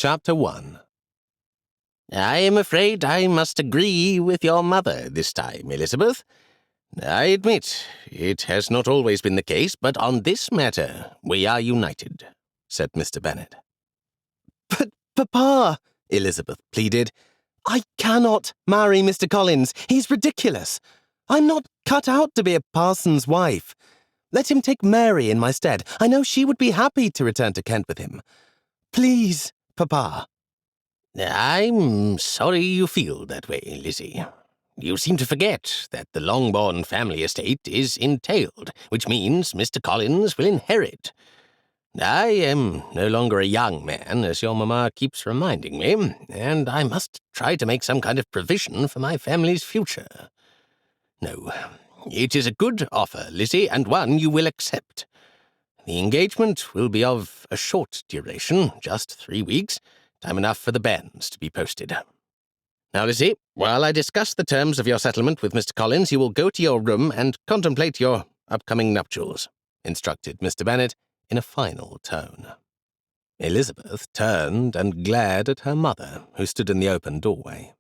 Chapter 1. I am afraid I must agree with your mother this time, Elizabeth. I admit, it has not always been the case, but on this matter we are united, said Mr. Bennet. But, Papa, Elizabeth pleaded, I cannot marry Mr. Collins. He's ridiculous. I'm not cut out to be a parson's wife. Let him take Mary in my stead. I know she would be happy to return to Kent with him. Please, Papa. I'm sorry you feel that way, Lizzie. You seem to forget that the Longbourn family estate is entailed, which means Mr. Collins will inherit. I am no longer a young man, as your mamma keeps reminding me, and I must try to make some kind of provision for my family's future. No, it is a good offer, Lizzie, and one you will accept. The engagement will be of a short duration, just 3 weeks, time enough for the banns to be posted. Now, Lizzie, while I discuss the terms of your settlement with Mr. Collins, you will go to your room and contemplate your upcoming nuptials, instructed Mr. Bennet in a final tone. Elizabeth turned and glared at her mother, who stood in the open doorway.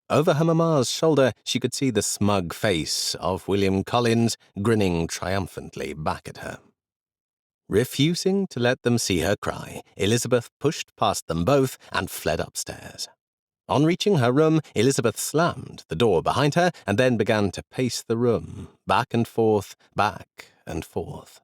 Over her mamma's shoulder, she could see the smug face of William Collins grinning triumphantly back at her. Refusing to let them see her cry, Elizabeth pushed past them both and fled upstairs. On reaching her room, Elizabeth slammed the door behind her and then began to pace the room, back and forth, back and forth.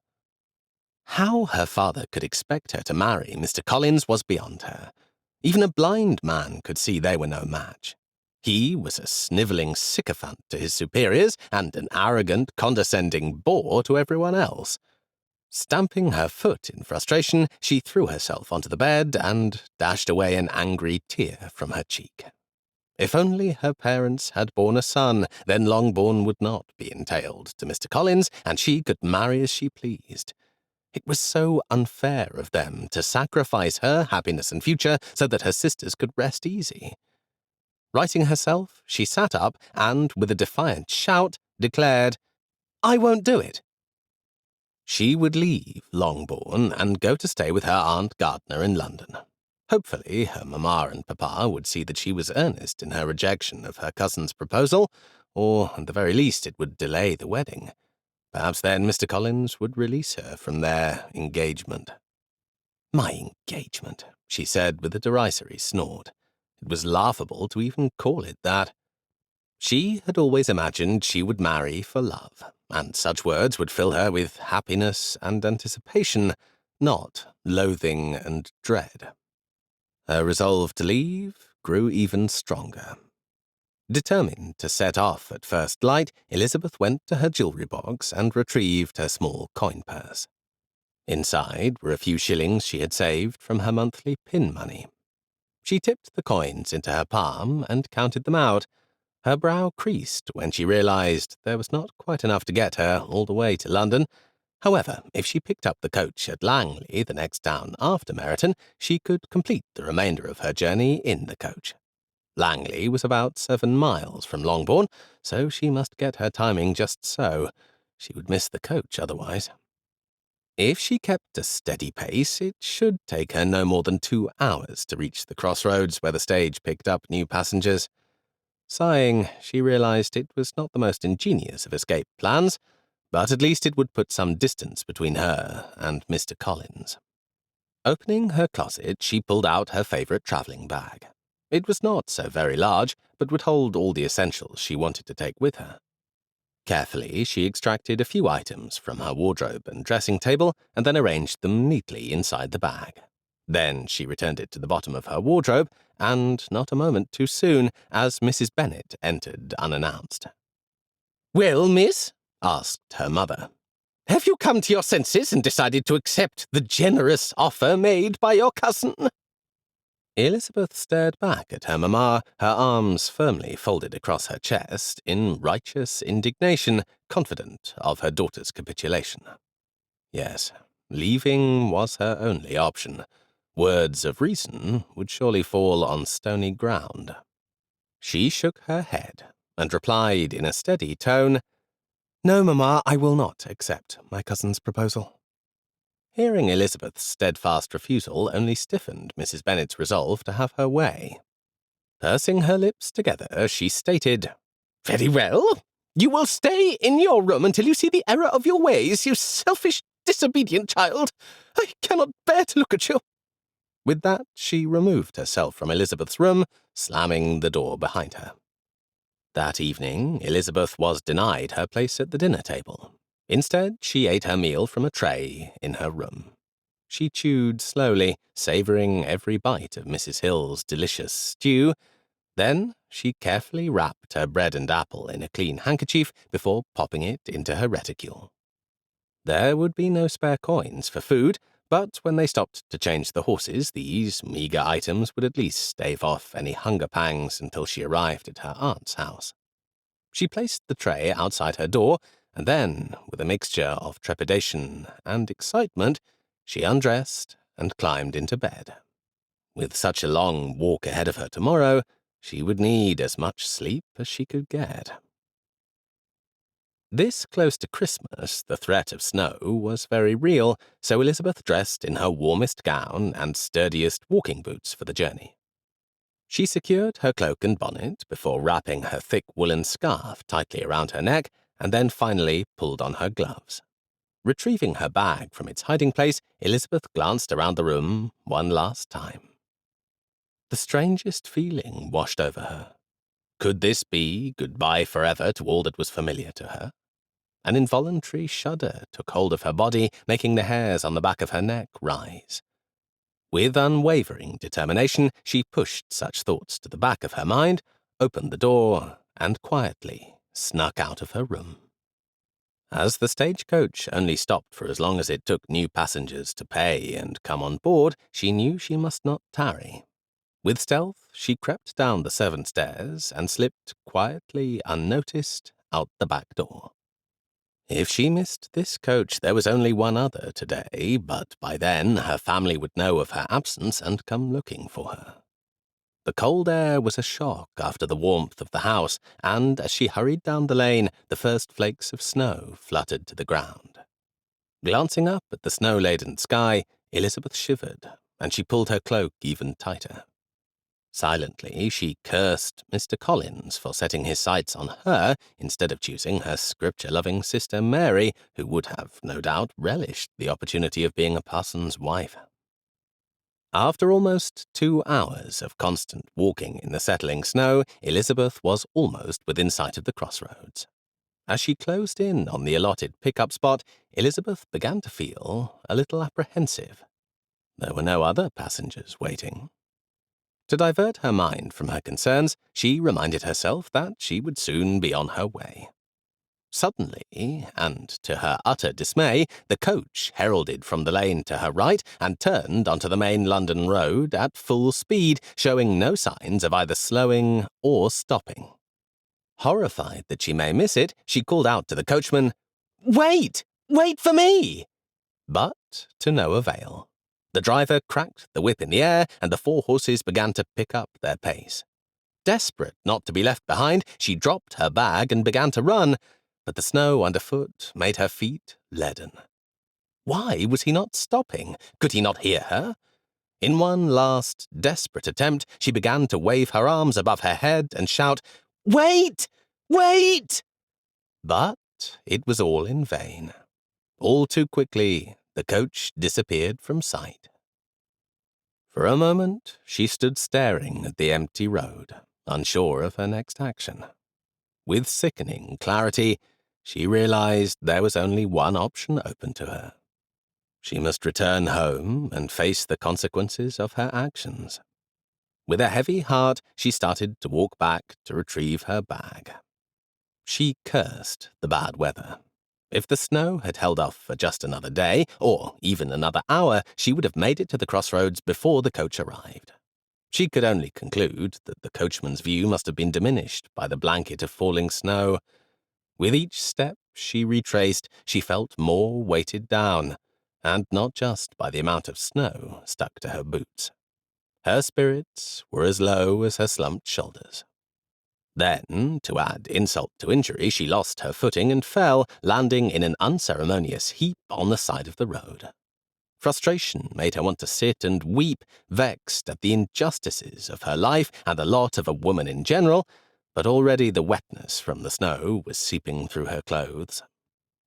How her father could expect her to marry Mr. Collins was beyond her. Even a blind man could see they were no match. He was a snivelling sycophant to his superiors and an arrogant, condescending bore to everyone else. Stamping her foot in frustration, she threw herself onto the bed and dashed away an angry tear from her cheek. If only her parents had borne a son, then Longbourn would not be entailed to Mr. Collins, and she could marry as she pleased. It was so unfair of them to sacrifice her happiness and future so that her sisters could rest easy. Righting herself, she sat up and, with a defiant shout, declared, I won't do it. She would leave Longbourn and go to stay with her Aunt Gardner in London. Hopefully, her mamma and papa would see that she was earnest in her rejection of her cousin's proposal, or, at the very least, it would delay the wedding. Perhaps then Mr. Collins would release her from their engagement. My engagement, she said with a derisory snort. It was laughable to even call it that. She had always imagined she would marry for love, and such words would fill her with happiness and anticipation, not loathing and dread. Her resolve to leave grew even stronger. Determined to set off at first light, Elizabeth went to her jewellery box and retrieved her small coin purse. Inside were a few shillings she had saved from her monthly pin money. She tipped the coins into her palm and counted them out. Her brow creased when she realized there was not quite enough to get her all the way to London. However, if she picked up the coach at Langley, the next town after Meryton, she could complete the remainder of her journey in the coach. Langley was about 7 miles from Longbourn, so she must get her timing just so. She would miss the coach otherwise. If she kept a steady pace, it should take her no more than 2 hours to reach the crossroads where the stage picked up new passengers. Sighing, she realized it was not the most ingenious of escape plans, but at least it would put some distance between her and Mr. Collins. Opening her closet, she pulled out her favorite traveling bag. It was not so very large, but would hold all the essentials she wanted to take with her. Carefully, she extracted a few items from her wardrobe and dressing table and then arranged them neatly inside the bag. Then she returned it to the bottom of her wardrobe, and not a moment too soon, as Mrs. Bennet entered unannounced. "Well, miss?" asked her mother. "Have you come to your senses and decided to accept the generous offer made by your cousin?" Elizabeth stared back at her mamma, her arms firmly folded across her chest, in righteous indignation, confident of her daughter's capitulation. Yes, leaving was her only option. Words of reason would surely fall on stony ground. She shook her head and replied in a steady tone, "No, Mamma, I will not accept my cousin's proposal." Hearing Elizabeth's steadfast refusal only stiffened Mrs. Bennet's resolve to have her way. Pursing her lips together, she stated, "Very well. You will stay in your room until you see the error of your ways, you selfish, disobedient child. I cannot bear to look at you." With that, she removed herself from Elizabeth's room, slamming the door behind her. That evening, Elizabeth was denied her place at the dinner table. Instead, she ate her meal from a tray in her room. She chewed slowly, savouring every bite of Mrs. Hill's delicious stew. Then she carefully wrapped her bread and apple in a clean handkerchief before popping it into her reticule. There would be no spare coins for food, but when they stopped to change the horses, these meagre items would at least stave off any hunger pangs until she arrived at her aunt's house. She placed the tray outside her door, and then, with a mixture of trepidation and excitement, she undressed and climbed into bed. With such a long walk ahead of her tomorrow, she would need as much sleep as she could get. This close to Christmas, the threat of snow was very real, so Elizabeth dressed in her warmest gown and sturdiest walking boots for the journey. She secured her cloak and bonnet before wrapping her thick woolen scarf tightly around her neck, and then finally pulled on her gloves. Retrieving her bag from its hiding place, Elizabeth glanced around the room one last time. The strangest feeling washed over her. Could this be goodbye forever to all that was familiar to her? An involuntary shudder took hold of her body, making the hairs on the back of her neck rise. With unwavering determination, she pushed such thoughts to the back of her mind, opened the door, and quietly snuck out of her room. As the stagecoach only stopped for as long as it took new passengers to pay and come on board, she knew she must not tarry. With stealth, she crept down the servant stairs and slipped quietly, unnoticed, out the back door. If she missed this coach, there was only one other today, but by then her family would know of her absence and come looking for her. The cold air was a shock after the warmth of the house, and as she hurried down the lane, the first flakes of snow fluttered to the ground. Glancing up at the snow-laden sky, Elizabeth shivered, and she pulled her cloak even tighter. Silently, she cursed Mr. Collins for setting his sights on her instead of choosing her scripture-loving sister Mary, who would have, no doubt, relished the opportunity of being a parson's wife. After almost 2 hours of constant walking in the settling snow, Elizabeth was almost within sight of the crossroads. As she closed in on the allotted pickup spot, Elizabeth began to feel a little apprehensive. There were no other passengers waiting. To divert her mind from her concerns, she reminded herself that she would soon be on her way. Suddenly, and to her utter dismay, the coach heralded from the lane to her right and turned onto the main London road at full speed, showing no signs of either slowing or stopping. Horrified that she may miss it, she called out to the coachman, "Wait! Wait for me!" But to no avail. The driver cracked the whip in the air, and the 4 horses began to pick up their pace. Desperate not to be left behind, she dropped her bag and began to run, but the snow underfoot made her feet leaden. Why was he not stopping? Could he not hear her? In one last, desperate attempt, she began to wave her arms above her head and shout, "Wait! Wait!" But it was all in vain. All too quickly, the coach disappeared from sight. For a moment, she stood staring at the empty road, unsure of her next action. With sickening clarity, she realized there was only one option open to her. She must return home and face the consequences of her actions. With a heavy heart, she started to walk back to retrieve her bag. She cursed the bad weather. If the snow had held off for just another day, or even another hour, she would have made it to the crossroads before the coach arrived. She could only conclude that the coachman's view must have been diminished by the blanket of falling snow. With each step she retraced, she felt more weighted down, and not just by the amount of snow stuck to her boots. Her spirits were as low as her slumped shoulders. Then, to add insult to injury, she lost her footing and fell, landing in an unceremonious heap on the side of the road. Frustration made her want to sit and weep, vexed at the injustices of her life and the lot of a woman in general, but already the wetness from the snow was seeping through her clothes.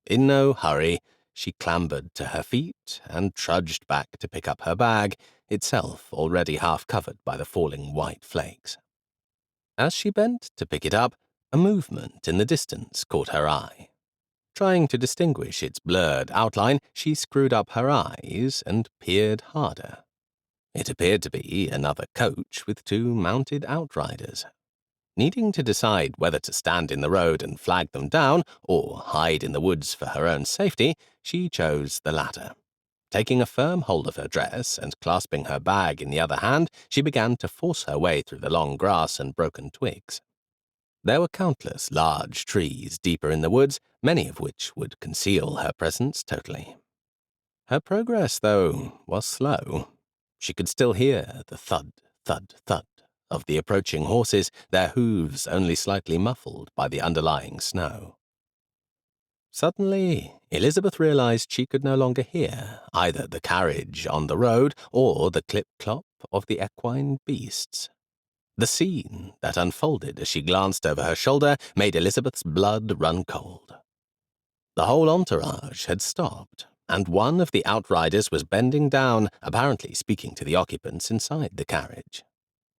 In no hurry, she clambered to her feet and trudged back to pick up her bag, itself already half covered by the falling white flakes. As she bent to pick it up, a movement in the distance caught her eye. Trying to distinguish its blurred outline, she screwed up her eyes and peered harder. It appeared to be another coach with two mounted outriders. Needing to decide whether to stand in the road and flag them down or hide in the woods for her own safety, she chose the latter. Taking a firm hold of her dress and clasping her bag in the other hand, she began to force her way through the long grass and broken twigs. There were countless large trees deeper in the woods, many of which would conceal her presence totally. Her progress, though, was slow. She could still hear the thud, thud, thud of the approaching horses, their hooves only slightly muffled by the underlying snow. Suddenly, Elizabeth realized she could no longer hear either the carriage on the road or the clip-clop of the equine beasts. The scene that unfolded as she glanced over her shoulder made Elizabeth's blood run cold. The whole entourage had stopped, and one of the outriders was bending down, apparently speaking to the occupants inside the carriage.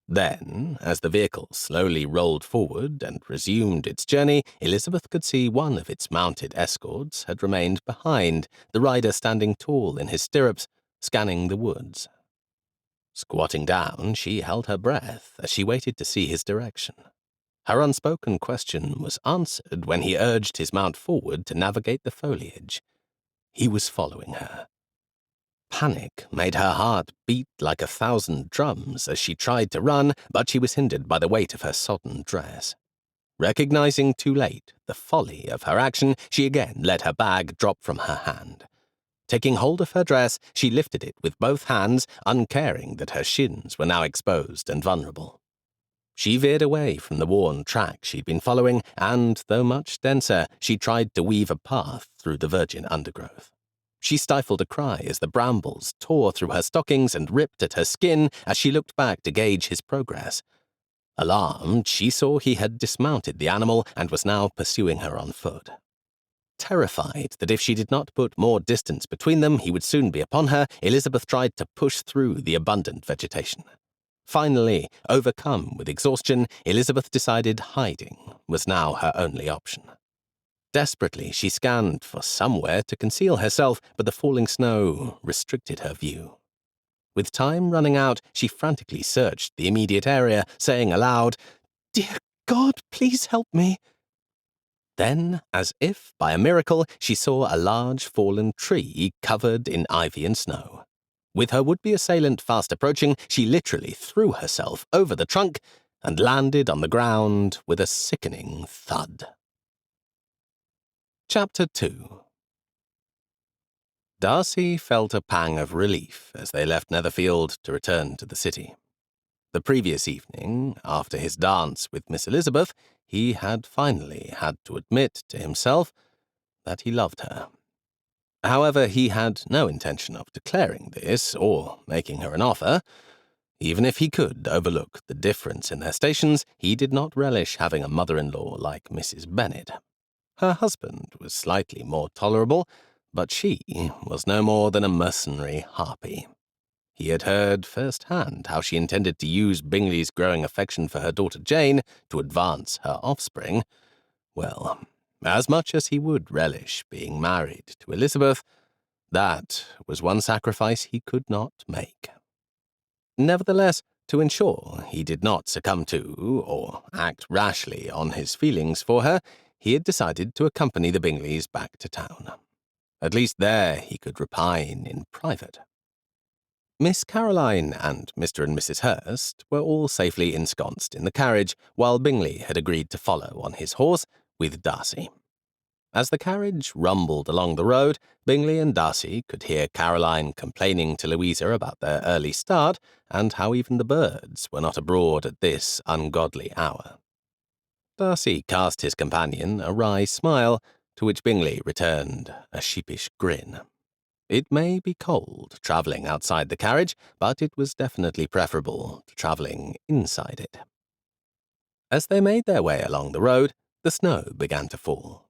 Then, as the vehicle slowly rolled forward and resumed its journey, Elizabeth could see one of its mounted escorts had remained behind, the rider standing tall in his stirrups, scanning the woods. Squatting down, she held her breath as she waited to see his direction. Her unspoken question was answered when he urged his mount forward to navigate the foliage. He was following her. Panic made her heart beat like 1,000 drums as she tried to run, but she was hindered by the weight of her sodden dress. Recognizing too late the folly of her action, she again let her bag drop from her hand. Taking hold of her dress, she lifted it with both hands, uncaring that her shins were now exposed and vulnerable. She veered away from the worn track she'd been following, and, though much denser, she tried to weave a path through the virgin undergrowth. She stifled a cry as the brambles tore through her stockings and ripped at her skin as she looked back to gauge his progress. Alarmed, she saw he had dismounted the animal and was now pursuing her on foot. Terrified that if she did not put more distance between them, he would soon be upon her, Elizabeth tried to push through the abundant vegetation. Finally, overcome with exhaustion, Elizabeth decided hiding was now her only option. Desperately, she scanned for somewhere to conceal herself, but the falling snow restricted her view. With time running out, she frantically searched the immediate area, saying aloud, "Dear God, please help me." Then, as if by a miracle, she saw a large fallen tree covered in ivy and snow. With her would-be assailant fast approaching, she literally threw herself over the trunk and landed on the ground with a sickening thud. Chapter 2. Darcy felt a pang of relief as they left Netherfield to return to the city. The previous evening, after his dance with Miss Elizabeth, he had finally had to admit to himself that he loved her. However, he had no intention of declaring this or making her an offer. Even if he could overlook the difference in their stations, he did not relish having a mother-in-law like Mrs. Bennet. Her husband was slightly more tolerable, but she was no more than a mercenary harpy. He had heard firsthand how she intended to use Bingley's growing affection for her daughter Jane to advance her offspring. Well, as much as he would relish being married to Elizabeth, that was one sacrifice he could not make. Nevertheless, to ensure he did not succumb to, or act rashly on his feelings for her, he had decided to accompany the Bingleys back to town. At least there he could repine in private. Miss Caroline and Mr. and Mrs. Hurst were all safely ensconced in the carriage, while Bingley had agreed to follow on his horse with Darcy. As the carriage rumbled along the road, Bingley and Darcy could hear Caroline complaining to Louisa about their early start and how even the birds were not abroad at this ungodly hour. Darcy cast his companion a wry smile, to which Bingley returned a sheepish grin. It may be cold travelling outside the carriage, but it was definitely preferable to travelling inside it. As they made their way along the road, the snow began to fall.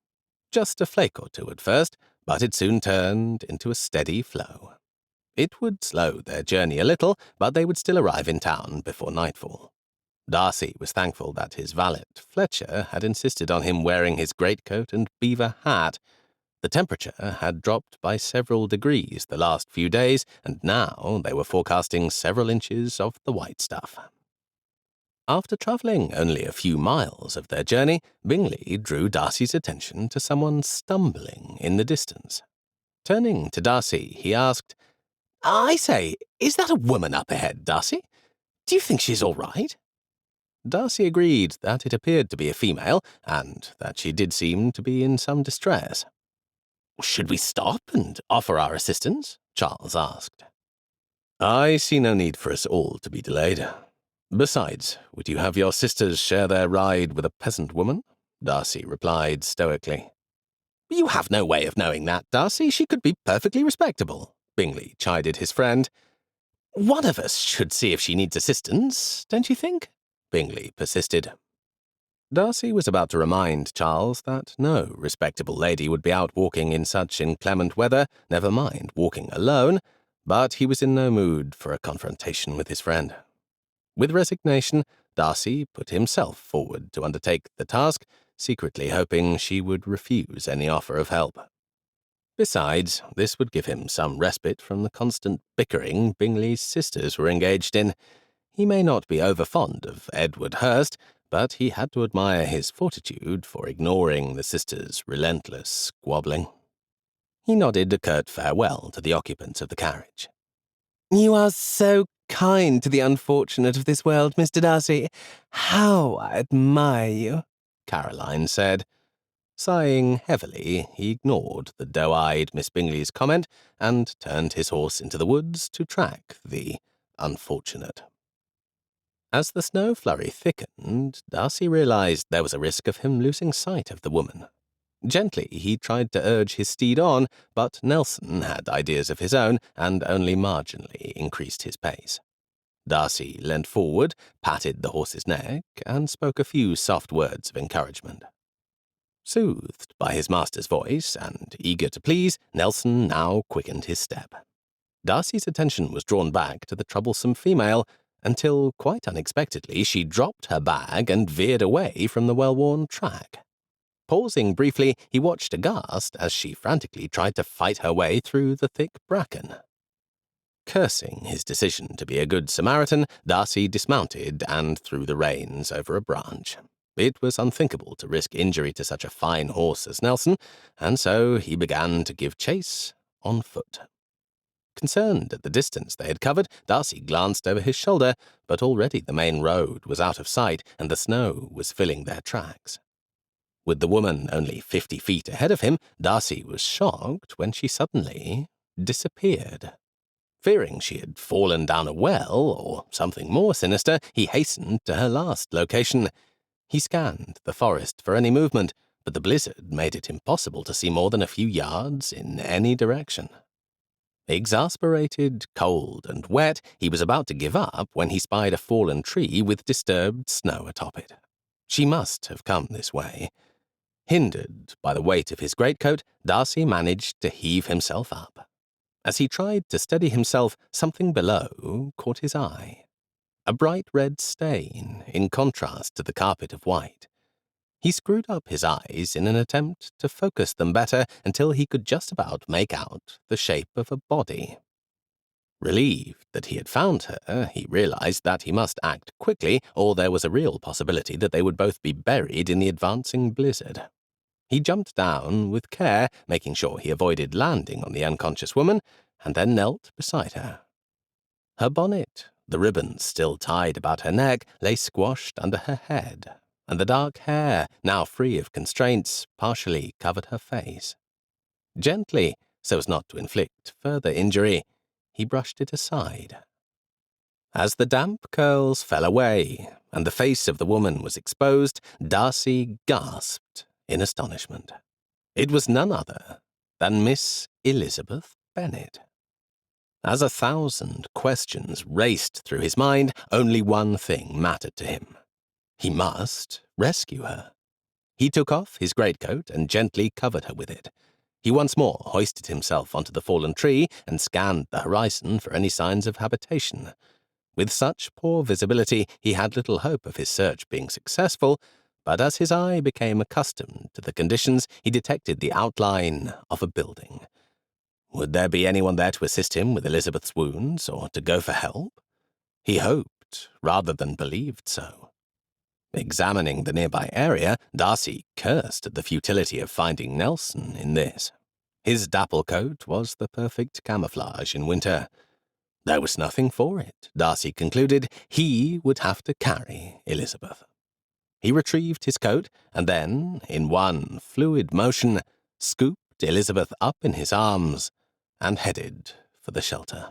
Just a flake or two at first, but it soon turned into a steady flow. It would slow their journey a little, but they would still arrive in town before nightfall. Darcy was thankful that his valet, Fletcher, had insisted on him wearing his greatcoat and beaver hat. The temperature had dropped by several degrees the last few days, and now they were forecasting several inches of the white stuff. After travelling only a few miles of their journey, Bingley drew Darcy's attention to someone stumbling in the distance. Turning to Darcy, he asked, "I say, is that a woman up ahead, Darcy? Do you think she's all right?" Darcy agreed that it appeared to be a female, and that she did seem to be in some distress. "Should we stop and offer our assistance?" Charles asked. "I see no need for us all to be delayed. Besides, would you have your sisters share their ride with a peasant woman?" Darcy replied stoically. "You have no way of knowing that, Darcy. She could be perfectly respectable," Bingley chided his friend. "One of us should see if she needs assistance, don't you think?" Bingley persisted. Darcy was about to remind Charles that no respectable lady would be out walking in such inclement weather, never mind walking alone, but he was in no mood for a confrontation with his friend. With resignation, Darcy put himself forward to undertake the task, secretly hoping she would refuse any offer of help. Besides, this would give him some respite from the constant bickering Bingley's sisters were engaged in. He may not be over-fond of Edward Hurst, but he had to admire his fortitude for ignoring the sisters' relentless squabbling. He nodded a curt farewell to the occupants of the carriage. "You are so kind to the unfortunate of this world, Mr. Darcy. How I admire you," Caroline said. Sighing heavily, he ignored the doe-eyed Miss Bingley's comment and turned his horse into the woods to track the unfortunate. As the snow flurry thickened, Darcy realized there was a risk of him losing sight of the woman. Gently, he tried to urge his steed on, but Nelson had ideas of his own and only marginally increased his pace. Darcy leant forward, patted the horse's neck, and spoke a few soft words of encouragement. Soothed by his master's voice and eager to please, Nelson now quickened his step. Darcy's attention was drawn back to the troublesome female until, quite unexpectedly, she dropped her bag and veered away from the well-worn track. Pausing briefly, he watched aghast as she frantically tried to fight her way through the thick bracken. Cursing his decision to be a good Samaritan, Darcy dismounted and threw the reins over a branch. It was unthinkable to risk injury to such a fine horse as Nelson, and so he began to give chase on foot. Concerned at the distance they had covered, Darcy glanced over his shoulder, but already the main road was out of sight and the snow was filling their tracks. With the woman only 50 feet ahead of him, Darcy was shocked when she suddenly disappeared. Fearing she had fallen down a well or something more sinister, he hastened to her last location. He scanned the forest for any movement, but the blizzard made it impossible to see more than a few yards in any direction. Exasperated, cold, and wet, he was about to give up when he spied a fallen tree with disturbed snow atop it. She must have come this way. Hindered by the weight of his greatcoat, Darcy managed to heave himself up. As he tried to steady himself, something below caught his eye. A bright red stain, in contrast to the carpet of white. He screwed up his eyes in an attempt to focus them better until he could just about make out the shape of a body. Relieved that he had found her, he realized that he must act quickly, or there was a real possibility that they would both be buried in the advancing blizzard. He jumped down with care, making sure he avoided landing on the unconscious woman, and then knelt beside her. Her bonnet, the ribbons still tied about her neck, lay squashed under her head, and the dark hair, now free of constraints, partially covered her face. Gently, so as not to inflict further injury, he brushed it aside. As the damp curls fell away, and the face of the woman was exposed, Darcy gasped in astonishment. It was none other than Miss Elizabeth Bennet. As 1,000 questions raced through his mind, only one thing mattered to him. He must rescue her. He took off his greatcoat and gently covered her with it. He once more hoisted himself onto the fallen tree and scanned the horizon for any signs of habitation. With such poor visibility, he had little hope of his search being successful, but as his eye became accustomed to the conditions, he detected the outline of a building. Would there be anyone there to assist him with Elizabeth's wounds, or to go for help? He hoped, rather than believed so. Examining the nearby area, Darcy cursed at the futility of finding Nelson in this. His dapple coat was the perfect camouflage in winter. There was nothing for it, Darcy concluded. He would have to carry Elizabeth. He retrieved his coat, and then, in one fluid motion, scooped Elizabeth up in his arms and headed for the shelter.